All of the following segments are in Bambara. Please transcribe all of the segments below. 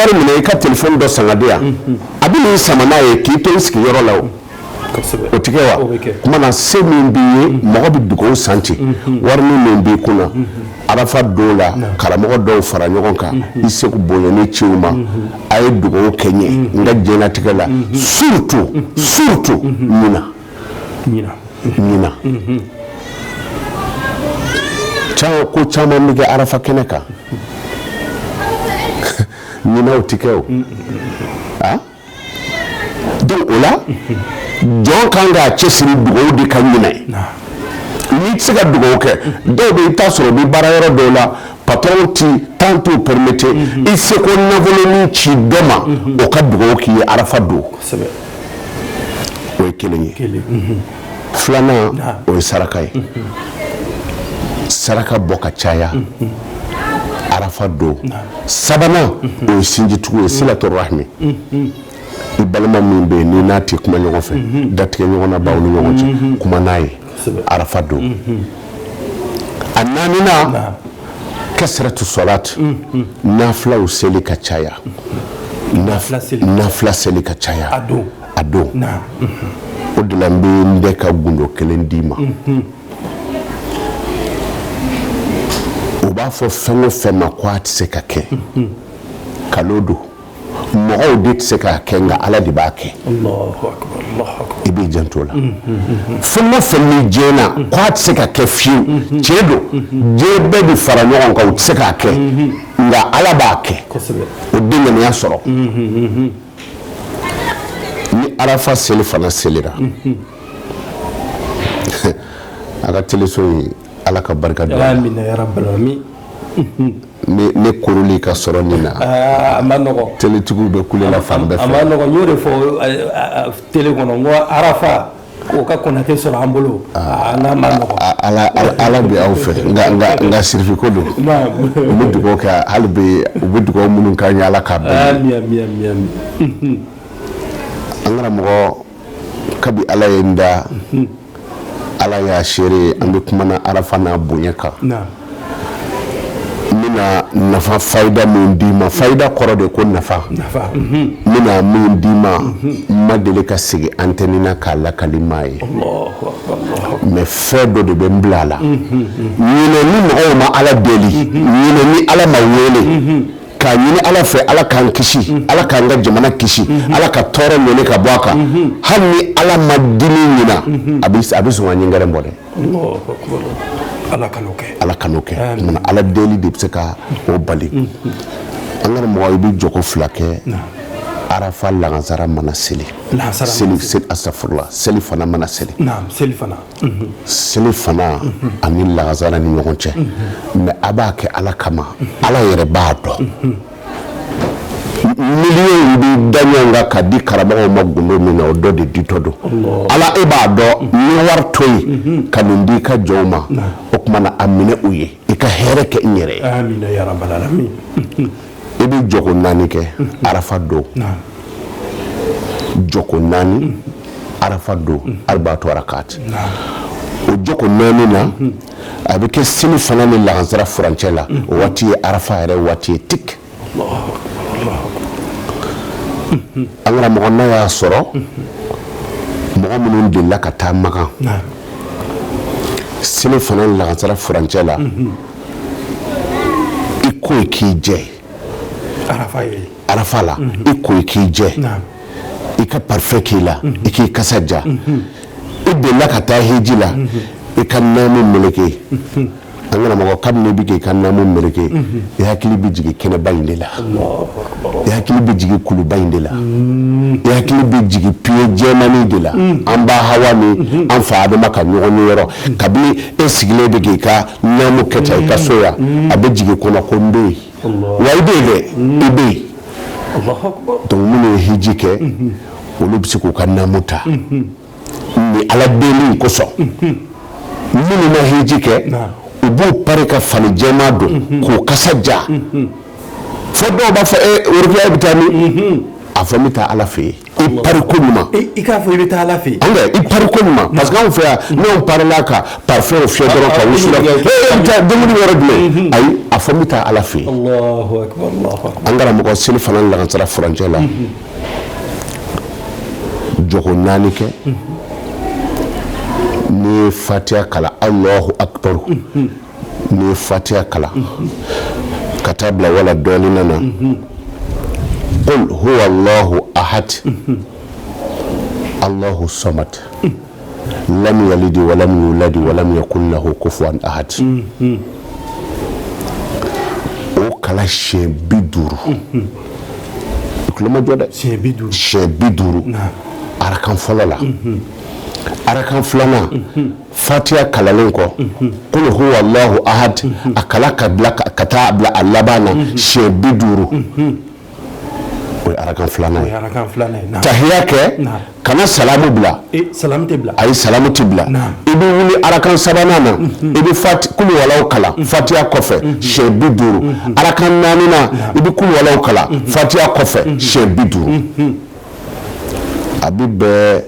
wari minɛ I ka téléphone dɔ san ka di yan a bɛ n'i sama n'a ye k'i to I sigiyɔrɔ la o tigɛ wa kuma na se min b'i ye mɔgɔ bɛ dugawu san ten wari min b'i kunna arafa don la karamɔgɔ dɔw fara ɲɔgɔn kan I seko bonyani ciw ma a ye dugawu kɛ n ye n ka diɲɛlatigɛ la surtout ɲina ko caman bɛ kɛ arafa kɛnɛ kan ɲinaw tɛ kɛ o donc o la jɔn kan k'a cɛsiri dugawu de ka ɲinɛ n'i tɛ se ka dugawu kɛ dɔw bɛ I t'a sɔrɔ bi baara yɔrɔ dɔw la patron ti temps t'u permettre I seko nafolonin ci dɔ ma o ka dugawu k'i ye arafa don o ye kelen ye filanan o ye saraka ye saraka bɔ ka caya arafa don sabanan o ye sinjitugu ye silatu rahmi I balima min bɛ yen n'i n'a tɛ kuma ɲɔgɔn fɛ datigɛ ɲɔgɔn na baw ni ɲɔgɔn cɛ kuma n'a ye arafa don a naaninan kasratu salat nafilaw seli ka caya nafila seli ka caya a don o de la n bɛ n bɛ ka gundo kelen d'i ma o b'a fɔ fɛn o fɛn ma ko a tɛ se ka kɛ kalo don mɔgɔw de tɛ se k'a kɛ nka Ala de b'a kɛ I b'i janto la fɛn o fɛn ni diɲɛna ko a tɛ se ka kɛ fiyewu tiɲɛ don diɲɛ bɛɛ bɛ fara ɲɔgɔn kan u tɛ se k'a kɛ nka Ala b'a kɛ o den ŋaniya sɔrɔ ni arafa seli fana selira a ka teleso in Ala ka barika don amina ya rabbal alamin ne koroli ka sɔrɔ nin na a ma nɔgɔ teletigiw bɛ kulela fan bɛɛ fɛ a ma nɔgɔ n y'o de fɔ tele kɔnɔ n ko arafa o ka kɔnate sɔrɔ an bolo n'a ma nɔgɔ Ala bɛ aw fɛ nka sirifi ko don u bɛ dugawu kɛ hali bi u bɛ dugawu minnu k'an ye Ala k'a bɛn an karamɔgɔ kabi Ala ye n da Ala y'a seere an bɛ kuma na arafa n'a bonya kan mina nafa fayda min d'i ma fayda kɔrɔ de ko nafa mina min d'i ma ma deli ka sigi antenne na k'a lakali maa ye mais fɛn dɔ de bɛ n bila a la ɲinɛ ni mɔgɔw ma Ala deli ɲinɛ ni Ala ma wele k'a ɲini Ala fɛ Ala k'an kisi Ala k'an ka jamana kisi Ala ka tɔɔrɔ ɲɛni ka bɔ a kan hali ni Ala ma dimi ɲina a bɛ sɔn ka ɲɛgɛrɛ bɔ dɛ Ala kan'o kɛ Ala deli de bɛ se ka o bali an ka mɔgɔ I bɛ jogo fila kɛ arafa lansara mana seli astafurlah seli fana mana seli seli fana ani lansara ni ɲɔgɔn cɛ mais a b'a kɛ Ala kama Ala yɛrɛ b'a dɔn miliyɔn bɛ da ɲɔgɔn kan ka di karamɔgɔw ma gundo min na o dɔ de ditɔ don Ala e b'a dɔn ni wari to yen ka nin di ka jɔnw ma o tuma na a minɛ u ye I ka hɛrɛ kɛ n yɛrɛ ye amina ya rabbal alamin I bɛ jogo 4 kɛ arafa don jogo 4 arafa don arba'atu rakat o jogo 4 na a bɛ kɛ seli fana ni lansara furancɛ la o waati ye arafa yɛrɛ waati ye tik an karamɔgɔ n'a y'a sɔrɔ mɔgɔ minnu delila ka taa Makan seli fana ni lansara furancɛ la I ko k'i jɛ arafa la I ko k'i jɛ I ka parfait k'i la I k'i kasa ja I delila ka taa hiji la I ka naamu meleke an karamɔgɔ kabini I bɛ k'i ka naamu meleke I hakili bɛ jigin kɛnɛba in de la I hakili bɛ jigin kuluba in de la I hakili bɛ jigin pied jɛmani de la an ba Hawa ni an fa Adama ka ɲɔgɔn ye yɔrɔ kabini e sigilen bɛ k'i ka naamu kɛ tan I ka so yan a bɛ jigin kɔnɔ ko n bɛ yen wa I bɛ yen dɛ I bɛ yen donc minnu ye hiji kɛ olu bɛ se k'u ka naamu ta ni Ala deli kosɔn minnu ma hiji kɛ u b'u pari ka fani jɛma don k'u kasa ja fo dɔw b'a fɔ worokiya bɛ taa min a fɔ n bɛ taa ala fɛ yen i pari ko ɲuman i k'a fɔ i bɛ taa ala fɛ yen i pari ko ɲuman parce que anw fɛ yan n'anw parila ka parfum fiyɛ dɔrɔn ka wusu la n tɛ dumuni yɔrɔ jumɛn ayi a fɔ n bɛ taa ala fɛ yen an karamɔgɔ seli fana lakansara furancɛ la jogo 4 kɛ ni ye fatiha kala Allahu akbar ni ye fatiha kala ka taa bila wala dɔɔnin na qul huwa Allahu ahad Allahu samad lam yalid wa lam yulad wa lam yakul lahu kufuwan ahad o kala siɲɛ 50 kuloma jɔ dɛ siɲɛ 50 arakan fɔlɔ la arakan filanan fatiha kalalen kɔ qul huwa Allahu ahad a kala ka taa bila a laban na siɲɛ 50 o ye arakan filanan ye tahiya kɛ kana salamu bila ayi salamu tɛ bila i bɛ wuli arakan sabanan na i bɛ kulu walaw kala fatiha kɔfɛ siɲɛ 50 arakan 4 na i bɛ kulu walaw kala fatiha kɔfɛ siɲɛ 50 a bɛ bɛn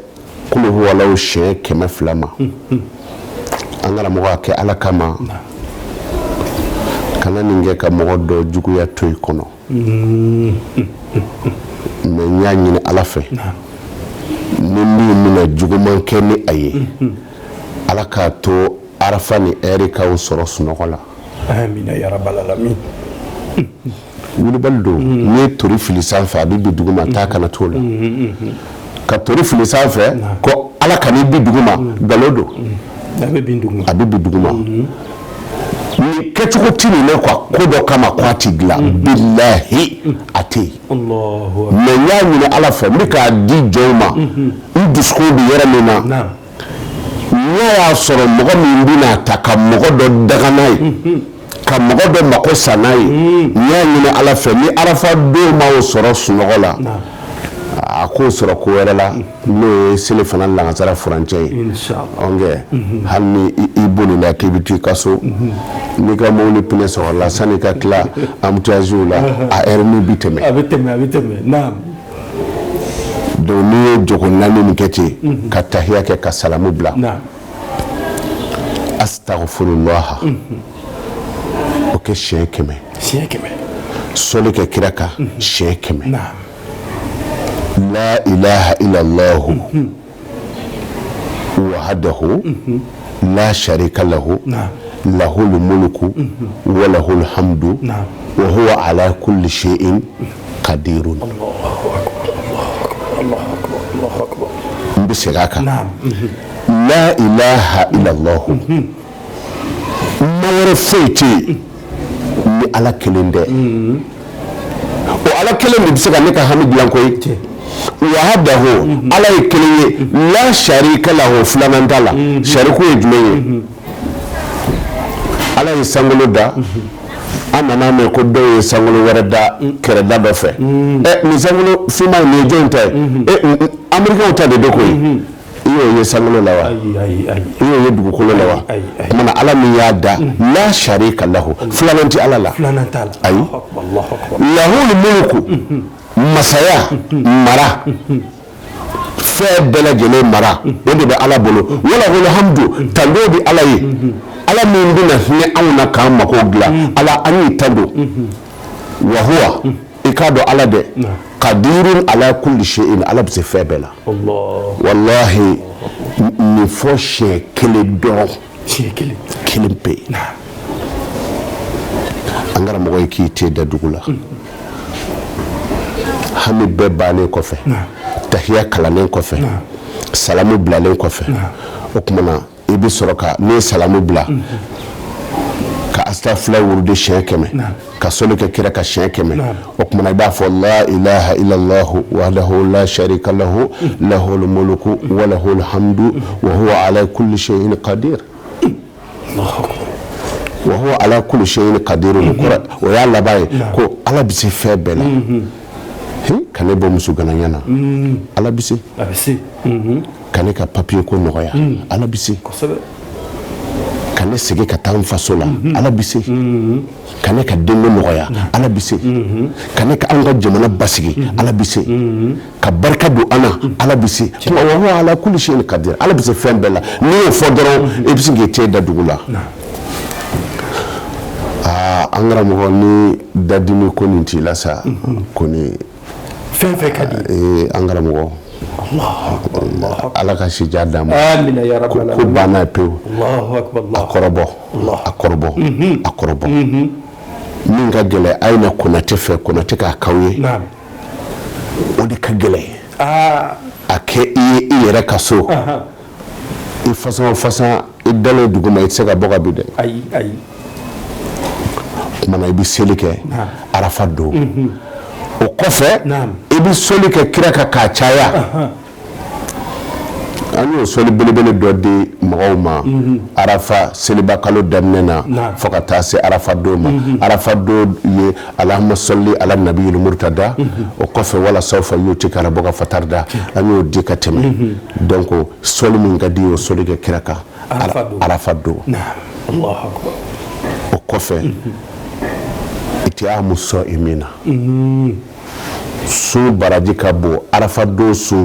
kulu walaw siɲɛ 200 ma an karamɔgɔ a kɛ ala kama kana nin kɛ ka mɔgɔ dɔ juguya to i kɔnɔ mais n y'a ɲini ala fɛ ni min bɛna juguman kɛ ni a ye ala k'a to arafa ni ɛri k'aw sɔrɔ sunɔgɔ la amina ya rabbal alamin wulibali don n'i ye tori fili sanfɛ a bɛ bi duguma taa kana t'o la ka tori fili sanfɛ ko ala kan'i bi duguma nkalon don a bɛ bi duguma ni kɛcogo ti nin ne quoi ko dɔ kama ko a ti dilan bilahi a tɛ yen mais n y'a ɲini ala fɛ n bɛ k'a di jɔnw ma n dusukun bɛ yɔrɔ min na n'a y'a sɔrɔ mɔgɔ min bɛna ta ka mɔgɔ dɔ daga n'a ye ka mɔgɔ dɔ mako sa n'a ye n y'a ɲini ala fɛ ni arafa don m'aw sɔrɔ sunɔgɔ la a k'o sɔrɔ ko wɛrɛ la n'o ye seli fana lakansara furancɛ ye hali ni i bolila k'i bɛ to i ka so n'i ka mobili pinɛ sɔgɔla sanni ka tila embouteillage la a heure min bi tɛmɛ donc n'i ye jogo 4 min kɛ ten ka tahiya kɛ ka salamu bila astaghfirullah o kɛ siɲɛ 100 sɔli kɛ kira kan siɲɛ 100 لا إله إلا الله وحده لا شريك له له الملك وله الحمد وهو على كل شيء قدير الله أكبر بسرعة لا إله إلا الله ما ورفيتي على كلمة وعلى كلمة بسرعة لك حمد لانكوي wahadahu ala ye kelen ye la sharika lahu filanan t'a la shariku ye jumɛn ye ala ye sankolo da an nana mɛn ko dɔw ye sankolo wɛrɛ da kɛrɛda dɔ fɛ nin sankolo finman nin ye jɔn ta ye amerikɛnw ta de do koyi i y'o ye sankolo la wa i y'o ye dugukolo la wa kumana ala min y'a da la sharika lahu filanan ti ala la ayi lahul mulku masaya mara fɛn bɛɛ lajɛlen mara o de bɛ ala bolo wala wala hamdu tando bɛ ala ye ala min bɛna hinɛ anw na k'an mako dilan ala an y'i tando wa huwa i k'a dɔn ala dɛ qadirun ala kulli shay'in ala bɛ se fɛn bɛɛ la wallahi nin fɔ siɲɛ 1 dɔrɔn kelen pe an karamɔgɔ ye k'i te da dugu la hami bɛɛ bannen kɔfɛ tahiya kalannen kɔfɛ salamu bilalen kɔfɛ o kumana i bɛ sɔrɔ ka ne salamu bila ka astafurlah wurudi siɲɛ 100 ka sɔli kɛ kira ka siɲɛ 100 o kumana i b'a fɔ la ilaha illallah wahdahu la sharika lahu lahul mulku wa lahul hamdu wa huwa ala kulli shay'in qadir wa huwa ala kulli shay'in qadir o y'a laban ye ko ala bɛ se fɛn bɛɛ la ka ne bɔ muso ganaya na ala bɛ se ka ne ka papier ko nɔgɔya ala bɛ se ka ne segin ka taa n faso la ala bɛ se ka ne ka denko nɔgɔya ala bɛ se ka ne ka an ka jamana basigi ala bɛ se ka barika don an na ala bɛ se wa huwa ala kulli shay'in qadir ala bɛ se fɛn bɛɛ la n'i y'o fɔ dɔrɔn i bɛ se k'i cɛ da dugu la an karamɔgɔ ni dadimi ko nin t'i la sa ko ni fɛn fɛn ka di an karamɔgɔ ala ka sija d'a ma amina ya rabbal alamin ko banna pewu Allahu akbar a kɔrɔbɔ min ka gɛlɛ a ye na Konate fɛ Konate k'a k'aw ye o de ka gɛlɛ a kɛ i ye i yɛrɛ ka so i fasan i dalen dugu ma i tɛ se ka bɔ ka bi dɛ ayi kumana i bɛ seli kɛ Arafa don o kɔfɛ i bɛ soli kɛ kira kan k'a caya an y'o soli belebele dɔ di mɔgɔw ma Arafa seliba kalo daminɛ na fo ka taa se Arafa don ma Arafa don ye Allahumma salli ala nabiyil murtada o kɔfɛ wala sawfa yutika rabbuka fatarda an y'o di ka tɛmɛ donc soli min ka di o soli kɛ kira kan Arafa don Allahu akbar o kɔfɛ itiamu sa'imina su baraji ka bon Arafa don su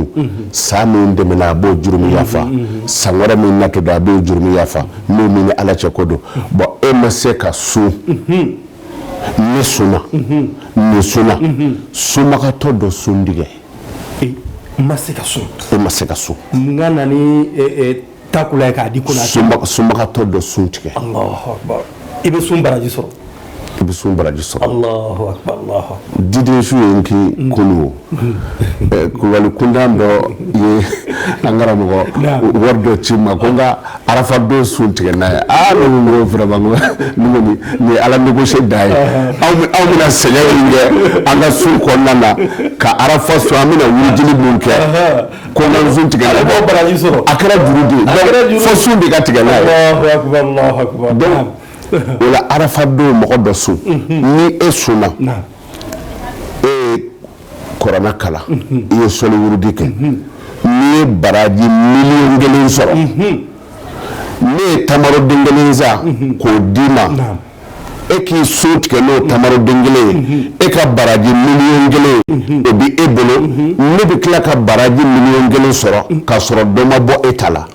sa min dɛmɛna a b'o jurumi yafa san wɛrɛ min nato don a b'o jurumi yafa n'o min ni ala cɛ ko don bon e ma se ka su ne sunna ne sunna sumakatɔ dɔ sun tigɛ ma se ka sun e ma se ka sun nga nani takula k'a di Konate sumakatɔ dɔ sun tigɛ Allahu akbar i bɛ sun baraji sɔrɔ i bɛ sun baraji sɔrɔ Allahu akbar diden su ye n k'i kunu kulubali kuntan dɔ ye an karamɔgɔ wari dɔ ci ma ko n ka Arafa don sun tigɛ n'a ye ne ko vraiment ni ala négocier da ye aw bɛna sɛgɛn min kɛ an ka sun kɔnɔna na ka Arafa sun an bɛna wulijili min kɛ ko n ka sun tigɛ n'a ye baraji sɔrɔ a kɛra juru de ye fo sun de ka tigɛ n'a ye Allahu akbar o la Arafa don mɔgɔ dɔ sun ni e sunna e kɔrɔna kala i ye sɔli wurudi kɛ n'i ye baraji miliyɔn 1 sɔrɔ ne ye tamaroden 1 san k'o d'i ma e k'i sun tigɛ n'o tamaroden 1 ye e ka baraji miliyɔn 1 o bi e bolo ne bɛ tila ka baraji miliyɔn 1 sɔrɔ k'a sɔrɔ dɔ ma bɔ e ta la.